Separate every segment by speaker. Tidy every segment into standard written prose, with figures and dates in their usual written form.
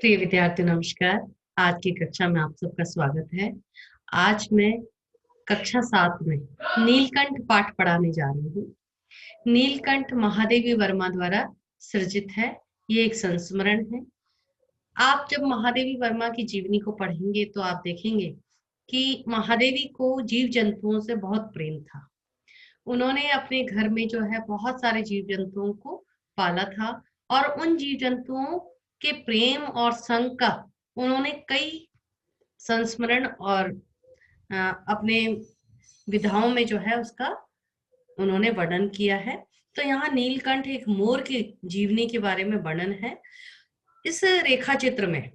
Speaker 1: प्रिय विद्यार्थी नमस्कार। आज की कक्षा में आप सबका स्वागत है। आज मैं कक्षा 7 में नीलकंठ पाठ पढ़ाने जा रही हूँ। नीलकंठ महादेवी वर्मा द्वारा सृजित है। ये एक संस्मरण है। आप जब महादेवी वर्मा की जीवनी को पढ़ेंगे तो आप देखेंगे कि महादेवी को जीव जंतुओं से बहुत प्रेम था। उन्होंने अपने घर में जो है बहुत सारे जीव जंतुओं को पाला था और उन जीव जंतुओं के प्रेम और संग का उन्होंने कई संस्मरण और अपने विधाओं में जो है उसका उन्होंने वर्णन किया है। तो यहाँ नीलकंठ एक मोर की जीवनी के बारे में वर्णन है। इस रेखा चित्र में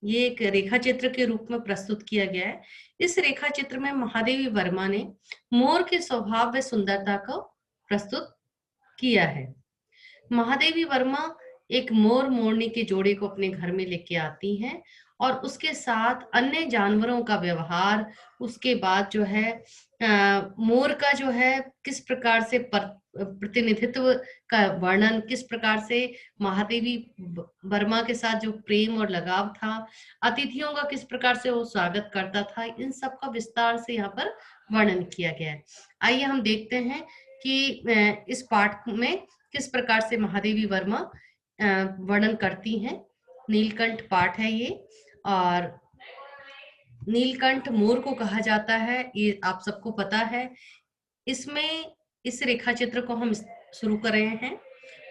Speaker 1: ये एक रेखा चित्र के रूप में प्रस्तुत किया गया है। इस रेखा चित्र में महादेवी वर्मा ने मोर के स्वभाव व सुंदरता को प्रस्तुत किया है। महादेवी वर्मा एक मोर मोरनी के जोड़े को अपने घर में लेके आती हैं और उसके साथ अन्य जानवरों का व्यवहार, उसके बाद जो है मोर का जो है किस प्रकार से प्रतिनिधित्व का वर्णन, किस प्रकार से महादेवी वर्मा के साथ जो प्रेम और लगाव था, अतिथियों का किस प्रकार से वो स्वागत करता था, इन सब का विस्तार से यहाँ पर वर्णन किया गया है। आइए हम देखते हैं कि इस पाठ में किस प्रकार से महादेवी वर्मा वर्णन करती हैं। नीलकंठ पाठ है ये, और नीलकंठ मोर को कहा जाता है, ये आप सबको पता है। इसमें इस रेखा चित्र को हम शुरू कर रहे हैं।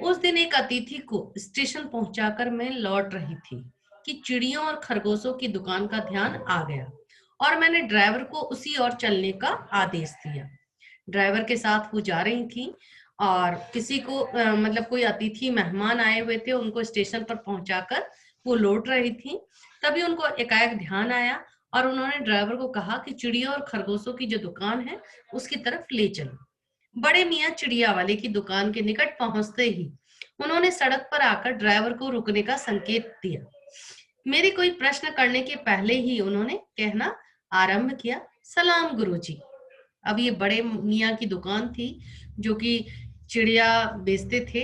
Speaker 1: उस दिन एक अतिथि को स्टेशन पहुंचाकर मैं लौट रही थी कि चिड़ियों और खरगोशों की दुकान का ध्यान आ गया और मैंने ड्राइवर को उसी ओर चलने का आदेश दिया। ड्राइवर के साथ वो जा रही थी और किसी को मतलब कोई अतिथि मेहमान आए हुए थे, उनको स्टेशन पर पहुंचाकर वो लौट रही थी। तभी उनको एकाएक ध्यान आया और उन्होंने ड्राइवर को कहा कि चिड़ियों और खरगोशों की जो दुकान है उसकी तरफ ले चलो। बड़े मियाँ चिड़िया वाले की दुकान के निकट पहुंचते ही उन्होंने सड़क पर आकर ड्राइवर को रुकने का संकेत दिया। मेरे कोई प्रश्न करने के पहले ही उन्होंने कहना आरंभ किया, सलाम गुरुजी। अब ये बड़े मियाँ की दुकान थी जो कि चिड़िया बेचते थे।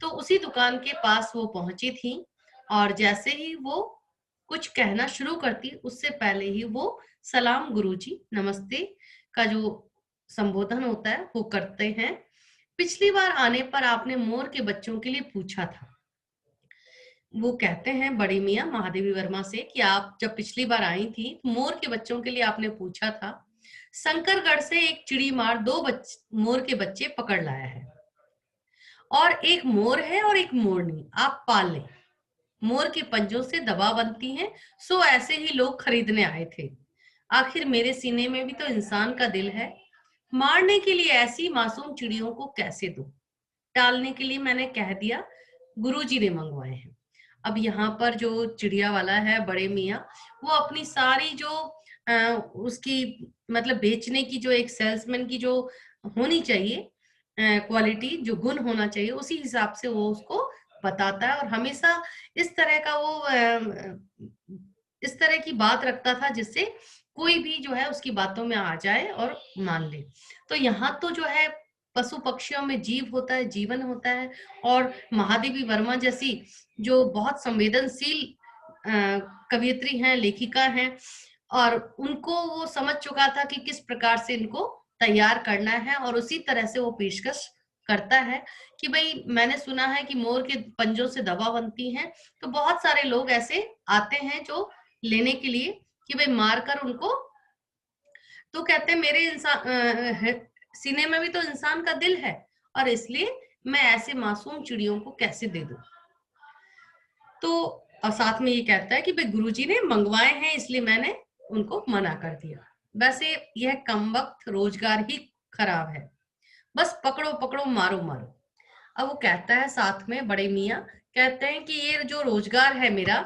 Speaker 1: तो उसी दुकान के पास वो पहुंची थी और जैसे ही वो कुछ कहना शुरू करती उससे पहले ही वो सलाम गुरुजी, नमस्ते का जो संबोधन होता है वो करते हैं। पिछली बार आने पर आपने मोर के बच्चों के लिए पूछा था। वो कहते हैं बड़ी मियाँ महादेवी वर्मा से कि आप जब पिछली बार आई थी मोर के बच्चों के लिए आपने पूछा था। शंकरगढ़ से एक चिड़ी मार मोर के बच्चे पकड़ लाया है और एक मोर है और एक मोरनी आप पाल लें। मोर के पंजों से दवा बनती है, सो ऐसे ही लोग खरीदने आए थे। आखिर मेरे सीने में भी तो इंसान का दिल है। मारने के लिए ऐसी मासूम चिड़ियों को कैसे दूं? टालने के लिए मैंने कह दिया गुरुजी ने मंगवाए हैं। अब यहाँ पर जो चिड़िया वाला है बड़े मियाँ, वो अपनी सारी जो उसकी मतलब बेचने की जो एक सेल्समैन की जो होनी चाहिए क्वालिटी, जो गुण होना चाहिए, उसी हिसाब से वो उसको बताता है और हमेशा इस तरह का वो इस तरह की बात रखता था जिससे कोई भी जो है उसकी बातों में आ जाए और मान ले। तो यहाँ तो जो है पशु पक्षियों में जीव होता है, जीवन होता है, और महादेवी वर्मा जैसी जो बहुत संवेदनशील कवियत्री हैं, लेखिका हैं, और उनको वो समझ चुका था कि किस प्रकार से इनको तैयार करना है और उसी तरह से वो पेशकश करता है कि भाई मैंने सुना है कि मोर के पंजों से दवा बनती है। तो बहुत सारे लोग ऐसे आते हैं जो लेने के लिए कि भाई मारकर उनको, तो कहते हैं मेरे सीने में भी तो इंसान का दिल है और इसलिए मैं ऐसे मासूम चिड़ियों को कैसे दे दूं। तो और साथ में ये कहता है कि भाई गुरुजी ने मंगवाए हैं इसलिए मैंने उनको मना कर दिया। वैसे यह कमबख्त रोजगार ही खराब है, बस पकड़ो पकड़ो मारो मारो। अब वो कहता है साथ में बड़े मियाँ कहते हैं कि ये जो रोजगार है मेरा,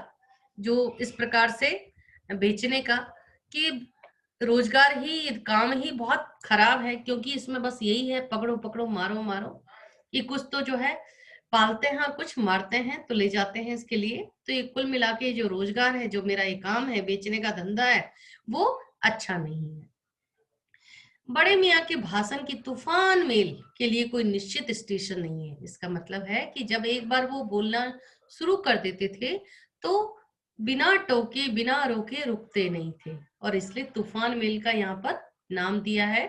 Speaker 1: जो इस प्रकार से बेचने का, कि रोजगार ही काम ही बहुत खराब है, क्योंकि इसमें बस यही है पकड़ो पकड़ो मारो मारो। ये कुछ तो जो है पालते हैं, कुछ मारते हैं तो ले जाते हैं इसके लिए। तो ये कुल मिला के जो रोजगार है, जो मेरा ये काम है, बेचने का धंधा है, वो अच्छा नहीं है। बड़े मियाँ के भाषण की तूफान मेल के लिए कोई निश्चित स्टेशन नहीं है। इसका मतलब है कि जब एक बार वो बोलना शुरू कर देते थे तो बिना टोके बिना रोके रुकते नहीं थे, और इसलिए तूफान मेल का यहाँ पर नाम दिया है।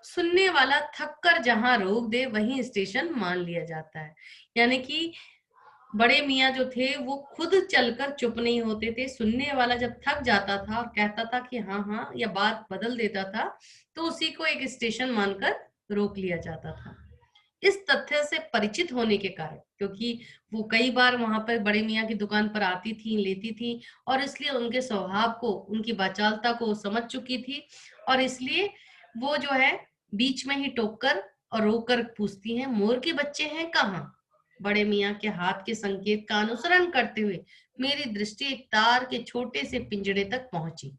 Speaker 1: सुनने वाला थक कर जहां रोक दे वहीं स्टेशन मान लिया जाता है। यानी कि बड़े मियाँ जो थे वो खुद चलकर चुप नहीं होते थे, सुनने वाला जब थक जाता था और कहता था कि हाँ हाँ, या बात बदल देता था, तो उसी को एक स्टेशन मानकर रोक लिया जाता था। इस तथ्य से परिचित होने के कारण, क्योंकि वो कई बार वहां पर बड़े मियाँ की दुकान पर आती थी, लेती थी, और इसलिए उनके स्वभाव को, उनकी वाचालता को समझ चुकी थी, और इसलिए वो जो है बीच में ही टोक कर और रोक कर पूछती हैं, मोर के बच्चे हैं कहाँ। बड़े मियाँ के हाथ के संकेत का अनुसरण करते हुए मेरी दृष्टि एक तार के छोटे से पिंजड़े तक पहुंची,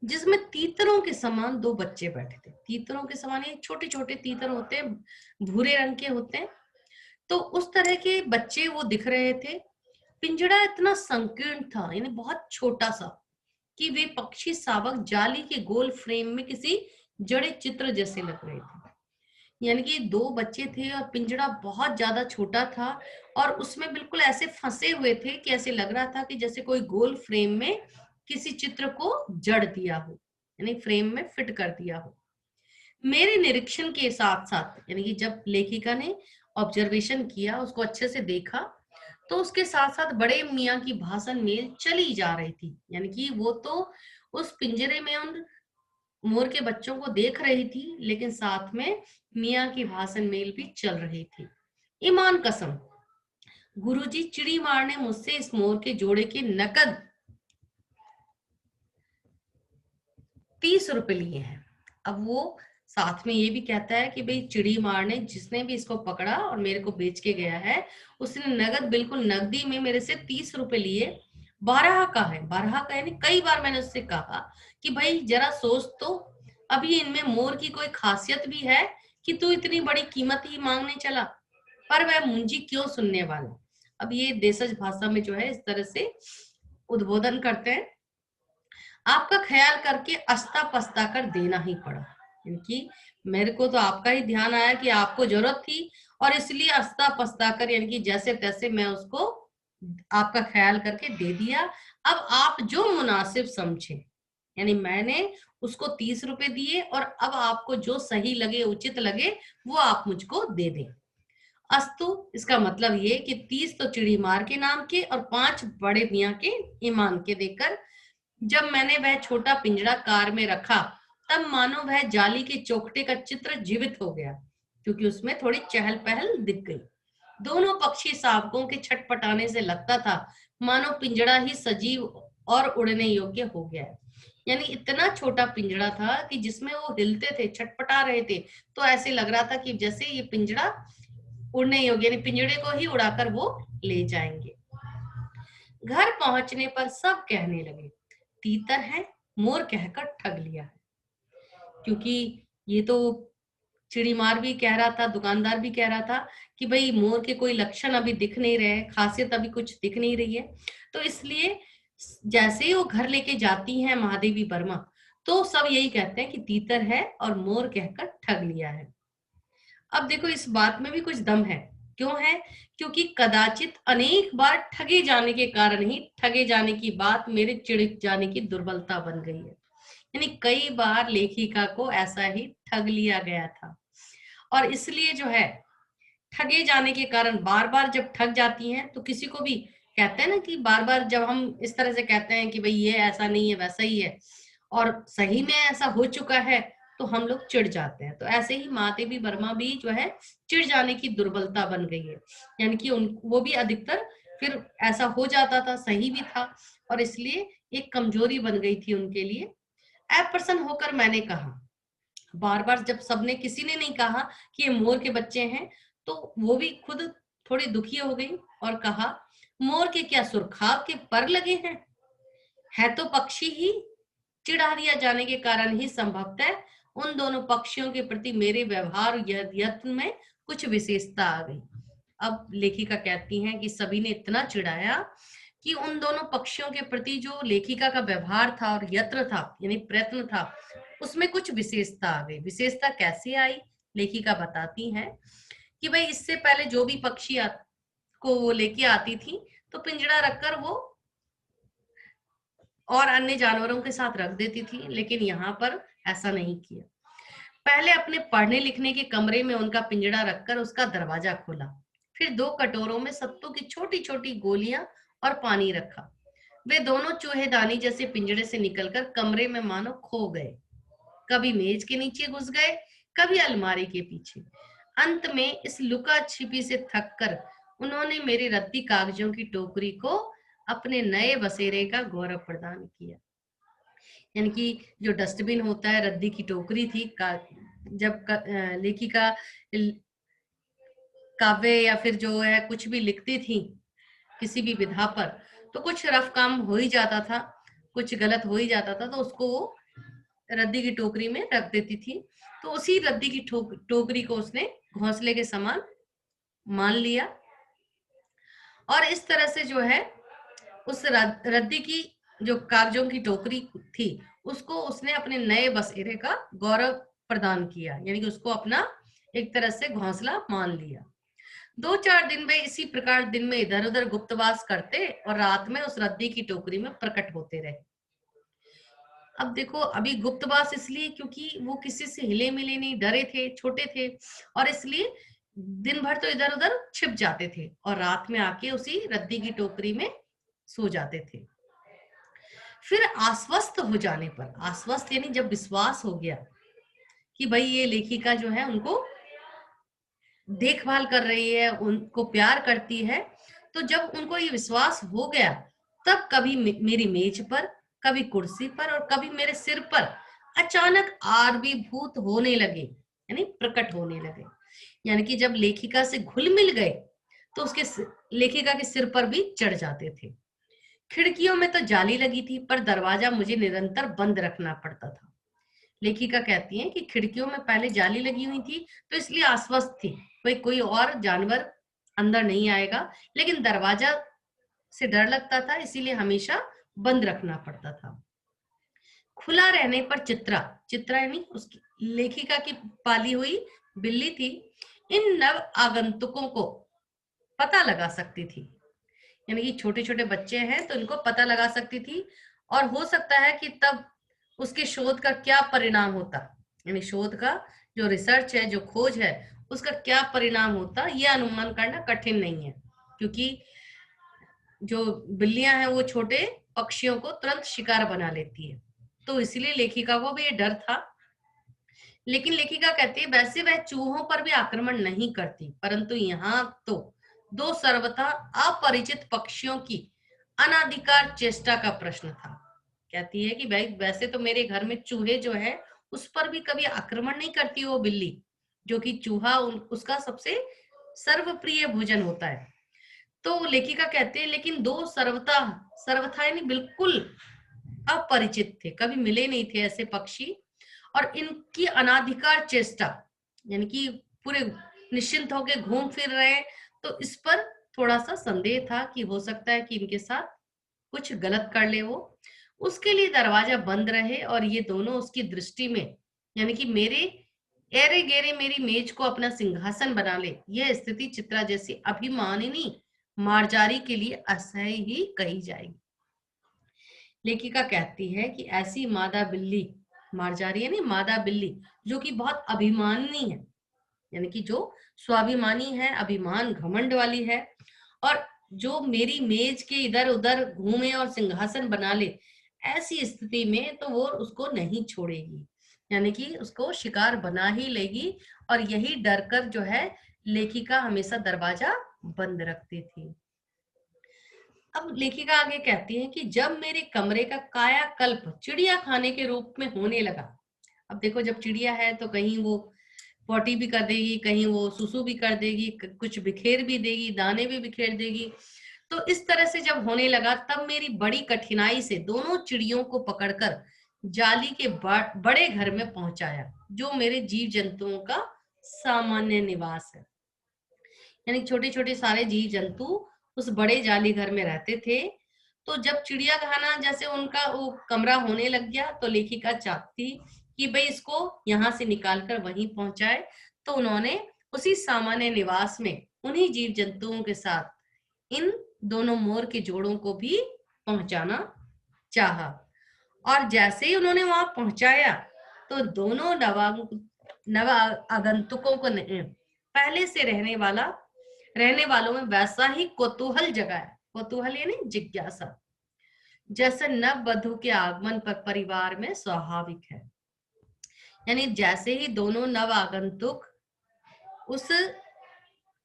Speaker 1: जिसमें तीतरों के समान दो बच्चे बैठे थे। तीतरों के समान, ये छोटे छोटे तीतर होते हैं, भूरे रंग के होते हैं, तो उस तरह के बच्चे वो दिख रहे थे। पिंजड़ा इतना संकीर्ण था, यानी बहुत छोटा सा, कि वे पक्षी शावक जाली के गोल फ्रेम में किसी जड़े चित्र जैसे लग रहे थे। यानी कि दो बच्चे थे और पिंजड़ा बहुत ज्यादा छोटा था, और उसमें बिल्कुल ऐसे फंसे हुए थे कि ऐसे लग रहा था कि जैसे कोई गोल फ्रेम में किसी चित्र को जड़ दिया हो, यानी फ्रेम में फिट कर दिया हो। मेरे निरीक्षण के साथ साथ, यानी कि जब लेखिका ने ऑब्जर्वेशन किया, उसको अच्छे से देखा, तो उसके साथ साथ बड़े मियाँ की भाषण मेल चली जा रही थी। यानी कि वो तो उस पिंजरे में उन मोर के बच्चों को देख रही थी, लेकिन साथ में मियाँ की भाषण मेल भी चल रही थी। ईमान कसम, गुरुजी चिड़ी मार ने मुझसे इस मोर के जोड़े के नकद 30 रुपए लिए हैं। अब वो साथ में ये भी कहता है कि भाई चिड़ी मार ने, जिसने भी इसको पकड़ा और मेरे को बेच के गया है, उसने नगद, बिल्कुल नकदी में मेरे से 30 रुपए लिए। बारह का है, बारह का, यानी कई बार मैंने उससे कहा कि भाई जरा सोच तो, अभी इनमें मोर की कोई खासियत भी है कि तू इतनी बड़ी कीमत ही मांगने चला। पर वह मुंजी क्यों सुनने वाला। अब ये देशज भाषा में जो है इस तरह से उद्बोधन करते हैं। आपका ख्याल करके अस्ता पस्ता कर देना ही पड़ा, क्योंकि मेरे को तो आपका ही ध्यान आया कि आपको जरूरत थी, और इसलिए अस्ता पस्ता कर, यानी कि जैसे तैसे मैं उसको आपका ख्याल करके दे दिया। अब आप जो मुनासिब समझे, यानी मैंने उसको 30 रुपए दिए, और अब आपको जो सही लगे, उचित लगे, वो आप मुझको दे दें। अस्तु, इसका मतलब ये कि 30 तो चिड़ी मार के नाम के और 5 बड़े मियाँ के ईमान के देकर जब मैंने वह छोटा पिंजरा कार में रखा, तब मानो वह जाली के चौखटे का चित्र जीवित हो गया, क्योंकि उसमें थोड़ी चहल पहल दिख गई। दोनों पक्षी शावकों के छटपटाने से लगता था मानो पिंजड़ा ही सजीव और उड़ने योग्य हो गया है। यानी इतना छोटा पिंजड़ा था कि जिसमें वो हिलते थे, छटपटा रहे थे, तो ऐसे लग रहा था कि जैसे ये पिंजड़ा उड़ने योग्य, यानी पिंजड़े को ही उड़ाकर वो ले जाएंगे। घर पहुंचने पर सब कहने लगे, तीतर है, मोर कहकर ठग लिया है। क्योंकि ये तो चिड़ीमार भी कह रहा था, दुकानदार भी कह रहा था कि भाई मोर के कोई लक्षण अभी दिख नहीं रहे, खासियत अभी कुछ दिख नहीं रही है। तो इसलिए जैसे ही वो घर लेके जाती हैं महादेवी वर्मा, तो सब यही कहते हैं कि तीतर है और मोर कहकर ठग लिया है। अब देखो, इस बात में भी कुछ दम है। क्यों है? क्योंकि कदाचित अनेक बार ठगे जाने के कारण ही ठगे जाने की बात मेरे चिढ़ जाने की दुर्बलता बन गई है। यानी कई बार लेखिका को ऐसा ही ठग लिया गया था, और इसलिए जो है ठगे जाने के कारण बार बार जब ठग जाती हैं, तो किसी को भी कहते हैं ना कि बार बार जब हम इस तरह से कहते हैं कि भाई ये ऐसा नहीं है, वैसा ही है, और सही में ऐसा हो चुका है, तो हम लोग चिढ़ जाते हैं। तो ऐसे ही महादेवी वर्मा भी जो है चिढ़ जाने की दुर्बलता बन गई है। यानी कि उन वो भी अधिकतर फिर ऐसा हो जाता था, सही भी था, और इसलिए एक कमजोरी बन गई थी उनके लिए। अप्रसन्न होकर मैंने कहा, बार बार जब सबने, किसी ने नहीं कहा कि ये मोर के बच्चे हैं, तो वो भी खुद थोड़ी दुखी हो गई और कहा, मोर के क्या सुरखाब के पर लगे हैं? है तो पक्षी ही। चिढ़ा दिया जाने के कारण ही संभवतः उन दोनों पक्षियों के प्रति मेरे व्यवहार यत्न में कुछ विशेषता आ गई। अब लेखिका कहती हैं कि सभी ने इतना चिढ़ाया कि उन दोनों पक्षियों के प्रति जो लेखिका का व्यवहार था और यत्न था, यानी प्रयत्न था, उसमें कुछ विशेषता आ गई। विशेषता कैसे आई? लेखिका बताती हैं कि भाई इससे पहले जो भी पक्षी को वो लेके आती थी, तो पिंजरा रखकर वो और अन्य जानवरों के साथ रख देती थी, लेकिन यहाँ पर ऐसा नहीं किया। पहले अपने पढ़ने लिखने के कमरे में उनका पिंजड़ा रखकर उसका दरवाजा खोला, फिर 2 कटोरों में सत्तू की छोटी छोटी गोलियां और पानी रखा। वे दोनों चूहेदानी जैसे पिंजड़े से निकलकर कमरे में मानो खो गए, कभी मेज के नीचे घुस गए, कभी अलमारी के पीछे। अंत में इस लुका छिपी से थककर उन्होंने मेरी रद्दी कागजों की टोकरी को अपने नए बसेरे का गौरव प्रदान किया। यानी कि जो डस्टबिन होता है, रद्दी की टोकरी थी जब लेखिका काव्य या फिर जो है कुछ भी लिखती थी किसी भी विधा पर, तो कुछ रफ काम हो ही जाता था, कुछ गलत हो ही जाता था, तो उसको वो रद्दी की टोकरी में रख देती थी। तो उसी रद्दी की टोकरी को उसने घोंसले के समान मान लिया, और इस तरह से जो है उस रद्दी की जो कागजों की टोकरी थी उसको उसने अपने नए बसेरे का गौरव प्रदान किया, यानी कि उसको अपना एक तरह से घोंसला मान लिया। 2-4 दिन वे इसी प्रकार दिन में इधर उधर गुप्तवास करते और रात में उस रद्दी की टोकरी में प्रकट होते रहे। अब देखो, अभी गुप्तवास इसलिए क्योंकि वो किसी से हिले मिले नहीं, डरे थे, छोटे थे, और इसलिए दिन भर तो इधर उधर छिप जाते थे और रात में आके उसी रद्दी की टोकरी में सो जाते थे। फिर आश्वस्त हो जाने पर, आश्वस्त यानी जब विश्वास हो गया कि भाई ये लेखिका जो है उनको देखभाल कर रही है, उनको प्यार करती है, तो जब उनको ये विश्वास हो गया, तब कभी मेरी मेज पर, कभी कुर्सी पर और कभी मेरे सिर पर अचानक आविर्भूत होने लगे, यानी प्रकट होने लगे। यानी कि जब लेखिका से घुल मिल गए तो उसके लेखिका के सिर पर भी चढ़ जाते थे। खिड़कियों में तो जाली लगी थी, पर दरवाजा मुझे निरंतर बंद रखना पड़ता था। लेखिका कहती है कि खिड़कियों में पहले जाली लगी हुई थी, तो इसलिए आश्वस्त थी कोई कोई और जानवर अंदर नहीं आएगा, लेकिन दरवाजा से डर लगता था, इसीलिए हमेशा बंद रखना पड़ता था। खुला रहने पर चित्रा, चित्रा यानी उसकी लेखिका की पाली हुई बिल्ली थी, इन नव आगंतुकों को पता लगा सकती थी। यानी कि छोटे छोटे बच्चे हैं तो इनको पता लगा सकती थी, और हो सकता है कि तब उसके शोध का क्या परिणाम होता, यानी शोध का जो रिसर्च है, जो खोज है, उसका क्या परिणाम होता, यह अनुमान करना कठिन नहीं है, क्योंकि जो बिल्लियां हैं वो छोटे पक्षियों को तुरंत शिकार बना लेती है, तो इसलिए लेखिका को भी ये डर था। लेकिन लेखिका कहती है वैसे वह चूहों पर भी आक्रमण नहीं करती, परंतु यहाँ तो 2 सर्वथा अपरिचित पक्षियों की अनाधिकार चेष्टा का प्रश्न था। कहती है कि भाई वैसे तो मेरे घर में चूहे जो है उस पर भी कभी आक्रमण नहीं करती वो बिल्ली, जो कि चूहा उसका सबसे सर्वप्रिय भोजन होता है। तो लेखिका कहते हैं लेकिन 2 सर्वथा, सर्वथा यानी बिल्कुल अपरिचित थे, कभी मिले नहीं थे ऐसे पक्षी, और इनकी अनाधिकार चेष्टा यानी कि पूरे निश्चिंत होकर घूम फिर रहे, तो इस पर थोड़ा सा संदेह था कि हो सकता है कि इनके साथ कुछ गलत कर ले वो। उसके लिए दरवाजा बंद रहे और ये दोनों उसकी दृष्टि में, यानी कि मेरे एरे गेरे मेरी मेज को अपना सिंहासन बना ले, यह स्थिति चित्रा जैसी अभिमानिनी मार्जारी के लिए असह्य ही कही जाएगी। लेखिका कहती है कि ऐसी मादा बिल्ली, मार्जारी यानी मादा बिल्ली, जो कि बहुत अभिमानी है, यानी कि जो स्वाभिमानी है, अभिमान घमंड वाली है, और जो मेरी मेज के इधर उधर घूमे और सिंहासन बना ले, ऐसी स्थिति में तो वो उसको नहीं छोड़ेगी, यानी कि उसको शिकार बना ही लेगी। और यही डर कर जो है लेखिका हमेशा दरवाजा बंद रखती थी। अब लेखिका आगे कहती है कि जब मेरे कमरे का कायाकल्प चिड़िया खाने के रूप में होने लगा, अब देखो जब चिड़िया है तो कहीं वो पॉटी भी कर देगी, कहीं वो सुसु भी कर देगी, कुछ बिखेर भी देगी, दाने भी बिखेर देगी, तो इस तरह से जब होने लगा तब मेरी बड़ी कठिनाई से दोनों चिड़ियों को पकड़कर जाली के बड़े घर में पहुंचाया, जो मेरे जीव जंतुओं का सामान्य निवास है। यानी छोटे छोटे सारे जीव जंतु उस बड़े जाली घर में रहते थे। तो जब चिड़िया खाना जैसे उनका वो कमरा होने लग गया, तो लेखिका चाहती कि भाई इसको यहाँ से निकालकर वहीं पहुंचाए, तो उन्होंने उसी सामान्य निवास में उन्हीं जीव जंतुओं के साथ इन दोनों मोर के जोड़ों को भी पहुंचाना चाहा। और जैसे ही उन्होंने वहां पहुंचाया तो दोनों नव आगंतुकों को पहले से रहने वालों में वैसा ही कौतूहल जगाया। कौतूहल यानी जिज्ञासा, जैसे नव वधु के आगमन पर परिवार में स्वाभाविक है। यानी जैसे ही दोनों नव आगंतुक उस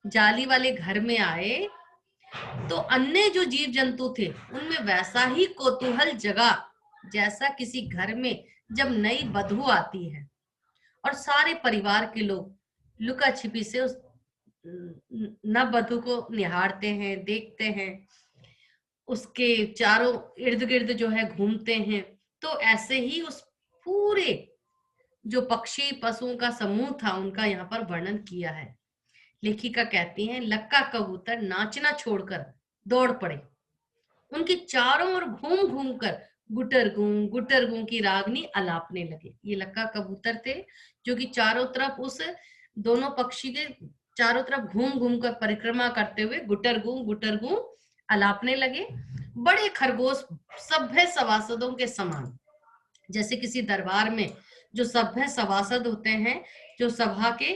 Speaker 1: जाली वाले घर में आए तो अन्य जो जीव जंतु थे उनमें वैसा ही कौतूहल जगा जैसा किसी घर में जब नई वधू आती है और सारे परिवार के लोग लुका छिपी से उस नव वधू को निहारते हैं, देखते हैं, उसके चारों इर्द गिर्द जो है घूमते हैं। तो ऐसे ही उस पूरे जो पक्षी पशुओं का समूह था उनका यहाँ पर वर्णन किया है। लेखिका कहती हैं, लक्का कबूतर नाचना छोड़कर दौड़ पड़े, उनके चारों ओर घूम घूम कर गुटर गूं की रागनी अलापने लगे। ये लक्का कबूतर थे जो कि चारों तरफ उस दोनों पक्षी के चारों तरफ घूम घूम कर परिक्रमा करते हुए गुटर गूं अलापने लगे। बड़े खरगोश सभ्य सभासदों के समान, जैसे किसी दरबार में जो सभ्य सभासद होते हैं, जो सभा के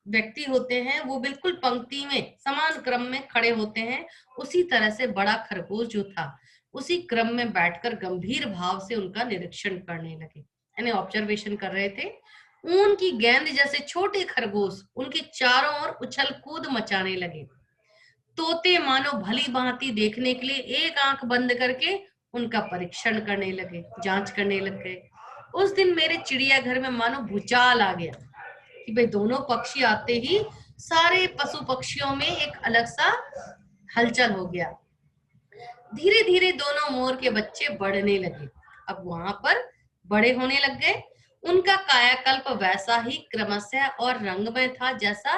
Speaker 1: व्यक्ति होते हैं, वो बिल्कुल पंक्ति में समान क्रम में खड़े होते हैं, उसी तरह से बड़ा खरगोश जो था उसी क्रम में बैठकर गंभीर भाव से उनका निरीक्षण करने लगे, यानी ऑब्जर्वेशन कर रहे थे। ऊन की गेंद जैसे छोटे खरगोश उनके चारों ओर उछल कूद मचाने लगे। तोते मानो भली भांति देखने के लिए एक आंख बंद करके उनका परीक्षण करने लगे, जांच करने लग गए। उस दिन मेरे चिड़ियाघर में मानो भूचाल आ गया कि भाई दोनों पक्षी आते ही सारे पशु पक्षियों में एक अलग सा हलचल हो गया। धीरे धीरे दोनों मोर के बच्चे बढ़ने लगे, अब वहां पर बड़े होने लग गए। उनका कायाकल्प वैसा ही क्रमशः और रंगमय था जैसा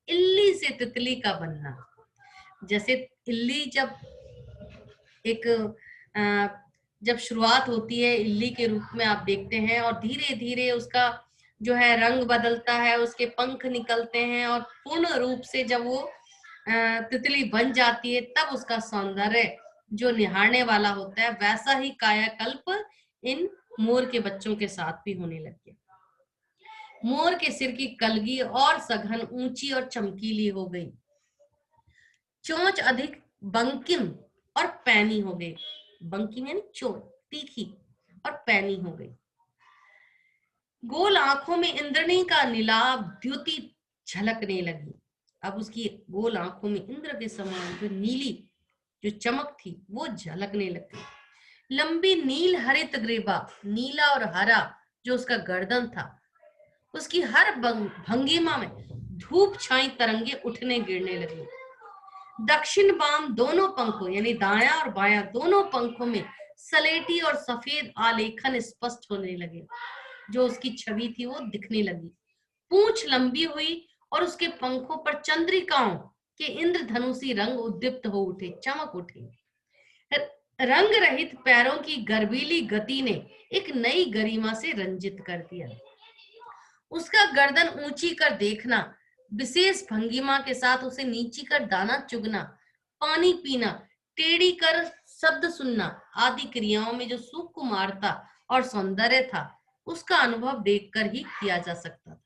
Speaker 1: इल्ली से तितली का बनना। जैसे इल्ली जब शुरुआत होती है इल्ली के रूप में आप देखते हैं और धीरे धीरे उसका जो है रंग बदलता है, उसके पंख निकलते हैं और पूर्ण रूप से जब वो तितली बन जाती है तब उसका सौंदर्य जो निहारने वाला होता है, वैसा ही कायाकल्प इन मोर के बच्चों के साथ भी होने लग गया। मोर के सिर की कलगी और सघन ऊंची और चमकीली हो गई, चोंच अधिक बंकिम और पैनी हो गई। बंकिम यानी चोंच तीखी और पैनी हो गई। गोल आंखों में इंद्रनी का नीलाभ द्युति झलकने लगी। अब उसकी गोल आंखों में इंद्र के समान जो नीली जो चमक थी वो झलकने लग गई। लंबी नील हरित ग्रीवा, नीला और हरा जो उसका गर्दन था, उसकी हर भंगिमा में धूप छाई तरंगे उठने गिरने लगी। दक्षिण बाम दोनों पंखों यानी दायां और बायां दोनों पंखों में सलेटी और सफेद आलेखन स्पष्ट होने लगे, जो उसकी छवि थी वो दिखने लगी। पूंछ लंबी हुई और उसके पंखों पर चंद्रिकाओं के इंद्रधनुषी रंग उद्दीप्त हो उठे, चमक उठे। रंग रहित पैरों की गर्वीली गति ने एक नई गरिमा से रंजित कर दिया। उसका गर्दन ऊंची कर देखना, विशेष भंगिमा के साथ उसे नीची कर दाना चुगना, पानी पीना, टेढ़ी कर शब्द सुनना आदि क्रियाओं में जो सुकुमारता और सौंदर्य था उसका अनुभव देखकर ही किया जा सकता था।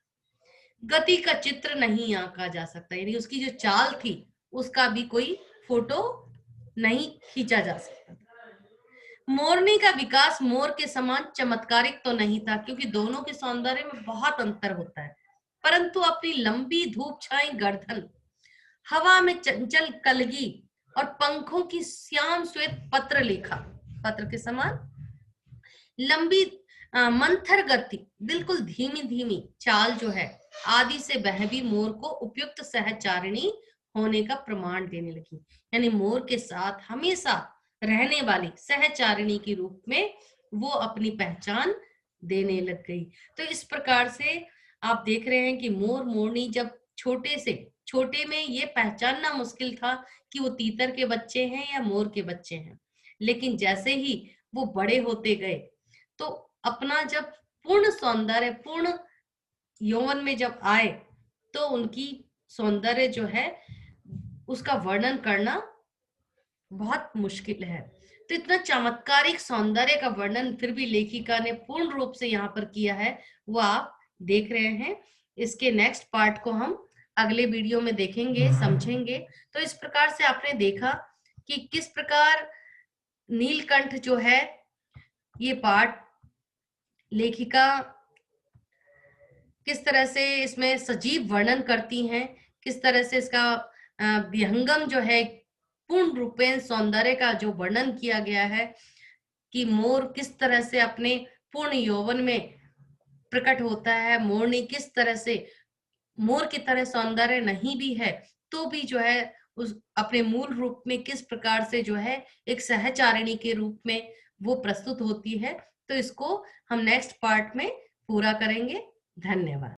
Speaker 1: गति का चित्र नहीं आंका जा सकता, यानी उसकी जो चाल थी उसका भी कोई फोटो नहीं खींचा जा सकता था। मोरनी का विकास मोर के समान चमत्कारिक तो नहीं था, क्योंकि दोनों के सौंदर्य में बहुत अंतर होता है, परंतु अपनी लंबी धूप छाई गर्दन, हवा में चंचल कलगी और पंखों की श्याम श्वेत पत्र के समान लंबी मंथर गति, बिल्कुल धीमी धीमी चाल जो है आदि से वह भी मोर को उपयुक्त सहचारिणी होने का प्रमाण देने लगी। यानी मोर के साथ हमेशा रहने वाली सहचारिणी के रूप में वो अपनी पहचान देने लग गई। तो इस प्रकार से आप देख रहे हैं कि मोर मोरनी जब छोटे में ये पहचानना मुश्किल था कि वो तीतर के बच्चे हैं या मोर के बच्चे हैं, लेकिन जैसे ही वो बड़े होते गए तो अपना जब पूर्ण सौंदर्य पूर्ण यौवन में जब आए तो उनकी सौंदर्य जो है उसका वर्णन करना बहुत मुश्किल है। तो इतना चमत्कारिक सौंदर्य का वर्णन फिर भी लेखिका ने पूर्ण रूप से यहाँ पर किया है, वो आप देख रहे हैं। इसके नेक्स्ट पार्ट को हम अगले वीडियो में देखेंगे, समझेंगे। तो इस प्रकार से आपने देखा कि किस प्रकार नीलकंठ जो है, ये पाठ लेखिका किस तरह से इसमें सजीव वर्णन करती हैं, किस तरह से इसका विहंगम जो है, पूर्ण रूपेण सौंदर्य का जो वर्णन किया गया है कि मोर किस तरह से अपने पूर्ण यौवन में प्रकट होता है, मोरनी किस तरह से, मोर की तरह सौंदर्य नहीं भी है तो भी जो है उस अपने मूल रूप में किस प्रकार से जो है एक सहचारिणी के रूप में वो प्रस्तुत होती है। तो इसको हम नेक्स्ट पार्ट में पूरा करेंगे। धन्यवाद।